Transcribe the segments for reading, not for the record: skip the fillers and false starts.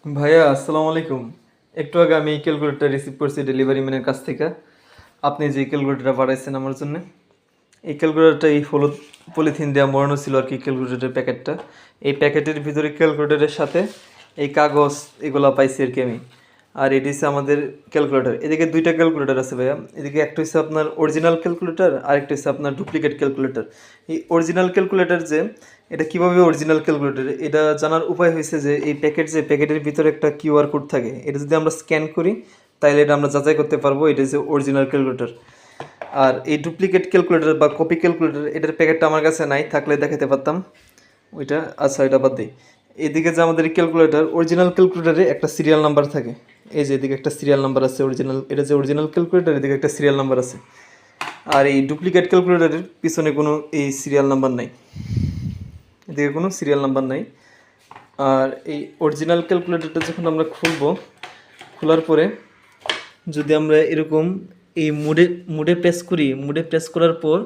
ভাইয়া আসসালামু আলাইকুম। একটু আগে আমি এই ক্যালকুলেটরটা রিসিভ করছি ডেলিভারি ম্যানের কাছ থেকে। আপনি যে ক্যালকুলেটরটা পাঠাইছেন আমার জন্য, এই ক্যালকুলেটরটা এই হলুদ পলিথিন দেওয়া মোড়ানো ছিল আর কি ক্যালকুলেটরের প্যাকেটটা। এই প্যাকেটের ভিতরে ক্যালকুলেটরের সাথে এই কাগজ এগুলা পাইছি আর কি আমি। আর এটি হচ্ছে আমাদের ক্যালকুলেটর। এদিকে দুইটা ক্যালকুলেটর আছে ভাইয়া। এদিকে একটা হচ্ছে আপনার অরিজিনাল ক্যালকুলেটর আর একটা হচ্ছে আপনার ডুপ্লিকেট ক্যালকুলেটর। এই অরিজিনাল ক্যালকুলেটর যে এটা কিভাবে অরিজিনাল ক্যালকুলেটর এটা জানার উপায় হয়েছে যে এই প্যাকেটের ভিতরে একটা কিউআর কোড থাকে, এটা যদি আমরা স্ক্যান করি তাহলে এটা আমরা যাচাই করতে পারবো এটা হচ্ছে অরিজিনাল ক্যালকুলেটর। আর এই ডুপ্লিকেট ক্যালকুলেটর বা কপি ক্যালকুলেটর এটার প্যাকেটটা আমার কাছে নাই, থাকলে দেখাতে পারতাম ওইটা। আচ্ছা এটা বাদ দিই। এদিকে যে আমাদের ক্যালকুলেটর, অরিজিনাল ক্যালকুলেটরে একটা সিরিয়াল নাম্বার থাকে। এই যে এদিকে একটা সিরিয়াল নাম্বার আছে অরিজিনাল, এটা যে অরিজিনাল ক্যালকুলেটর এদিকে একটা সিরিয়াল নাম্বার আছে। আর এই ডুপ্লিকেট ক্যালকুলেটরের পিছনে কোনো এই সিরিয়াল নাম্বার নাই, এদিকে কোনো সিরিয়াল নাম্বার নাই। আর এই অরিজিনাল ক্যালকুলেটরটা যখন আমরা খুলবো, খোলার পরে যদি আমরা এরকম এই মুডে প্রেস করি, মুডে প্রেস করার পর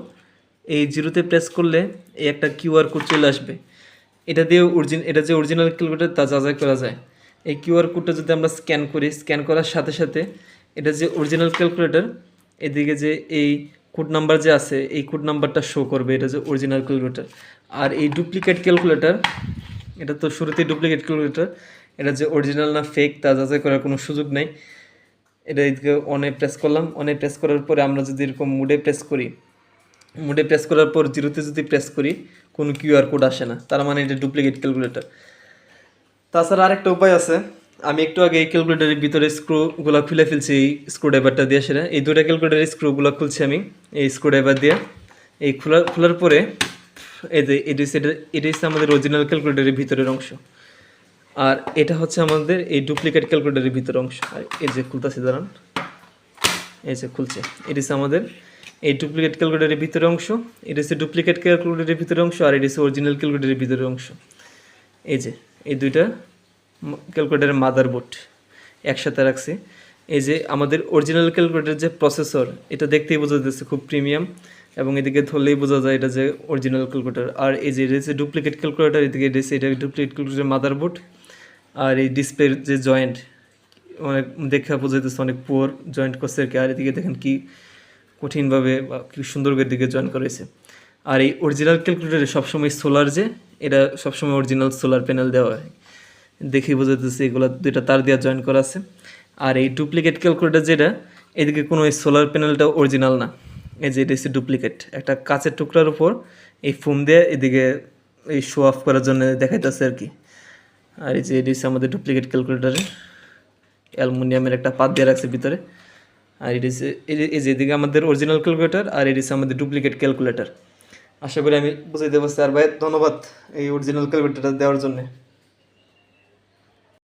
এই জিরোতে প্রেস করলে এই একটা কিউআর কোড চলে আসবে। এটা দিয়ে এটা যে অরিজিনাল ক্যালকুলেটর তা যাচাই করা যায়। এই কিউআর কোডটা যদি আমরা স্ক্যান করি, স্ক্যান করার সাথে সাথে এটা যে অরিজিনাল ক্যালকুলেটর, এদিকে যে এই কোড নাম্বার যে আছে এই কোড নাম্বারটা শো করবে, এটা যে অরিজিনাল ক্যালকুলেটর। আর এই ডুপ্লিকেট ক্যালকুলেটর, এটা তো শুরুতেই ডুপ্লিকেট ক্যালকুলেটর, এটা যে অরিজিনাল না ফেক তা যাচাই করার কোনো সুযোগ নেই। এটা এদিকে অনে প্রেস করলাম, অনে প্রেস করার পরে আমরা যদি এরকম মুডে প্রেস করি, মুডে প্রেস করার পর জিরোতে যদি প্রেস করি কোনো কিউআর কোড আসে না, তার মানে এটা ডুপ্লিকেট ক্যালকুলেটর। তাছাড়া আরেকটা উপায় আছে, আমি একটু আগে এই ক্যালকুলেটারের ভিতরে স্ক্রুগুলো খুলে ফেলছি এই স্ক্রুড্রাইভারটা দিয়ে। সেটা এই দুটা ক্যালকুলেটারের স্ক্রুগুলো খুলছি আমি এই স্ক্রুড্রাইভার দিয়ে। এই খোলার পরে এই যে এটা হচ্ছে আমাদের অরিজিনাল ক্যালকুলেটারের ভিতরের অংশ, আর এটা হচ্ছে আমাদের এই ডুপ্লিকেট ক্যালকুলেটারের ভিতরের অংশ। আর এই যে খুলতেছি দাঁড়ান, এই যে খুলছে, এটা হচ্ছে আমাদের এই ডুপ্লিকেট ক্যালকুলেটারের ভিতরের অংশ, এটা হচ্ছে ডুপ্লিকেট ক্যালকুলেটারের ভিতরের অংশ, আর এটা হচ্ছে অরিজিনাল ক্যালকুলেটারের ভিতরের অংশ। এই যে এই দুইটা ক্যালকুলেটারের মাদারবোর্ড একসাথে রাখছি। এই যে আমাদের অরিজিনাল ক্যালকুলেটারের যে প্রসেসর, এটা দেখতেই বোঝা যাচ্ছে খুব প্রিমিয়াম, এবং এদিকে ধরলেই বোঝা যায় এটা যে অরিজিনাল ক্যালকুলেটার। আর এই যে এটা হচ্ছে ডুপ্লিকেট ক্যালকুলেটার, এদিকে এটা ডুপ্লিকেট ক্যালকুলেটারের মাদারবোর্ড। আর এই ডিসপ্লের যে জয়েন্ট, অনেক দেখা বোঝা যাচ্ছে অনেক পুয়ার জয়েন্ট করছে আর কি। আর এদিকে দেখেন কি কঠিনভাবে বা কি সুন্দর করে দিকে জয়েন করেছে। আর এই অরিজিনাল ক্যালকুলেটারে সবসময় সোলার, যে এটা সবসময় অরিজিনাল সোলার প্যানেল দেওয়া হয়, দেখে বোঝা যাচ্ছে এগুলো দুইটা তার দিয়ে জয়েন করা আছে। আর এই ডুপ্লিকেট ক্যালকুলেটার যেটা, এদিকে কোনো এই সোলার প্যানেলটা অরিজিনাল না, এই যে এটা হচ্ছে ডুপ্লিকেট। একটা কাঁচের টুকরার উপর এই ফোম দিয়ে এদিকে এই শো অফ করার জন্য দেখাইতেছে আর কি। আর এই যে এটি হচ্ছে আমাদের ডুপ্লিকেট ক্যালকুলেটারে অ্যালুমিনিয়ামের একটা পাত দিয়ে রাখছে ভিতরে। আর এটি হচ্ছে এই যে এদিকে আমাদের অরিজিনাল ক্যালকুলেটার, আর এটি হচ্ছে আমাদের ডুপ্লিকেট ক্যালকুলেটার। আশা করি আমি বুঝাইতে পারছি। আর ভাই ধন্যবাদ এই অরিজিনাল ক্যালকুলেটারটা দেওয়ার জন্য।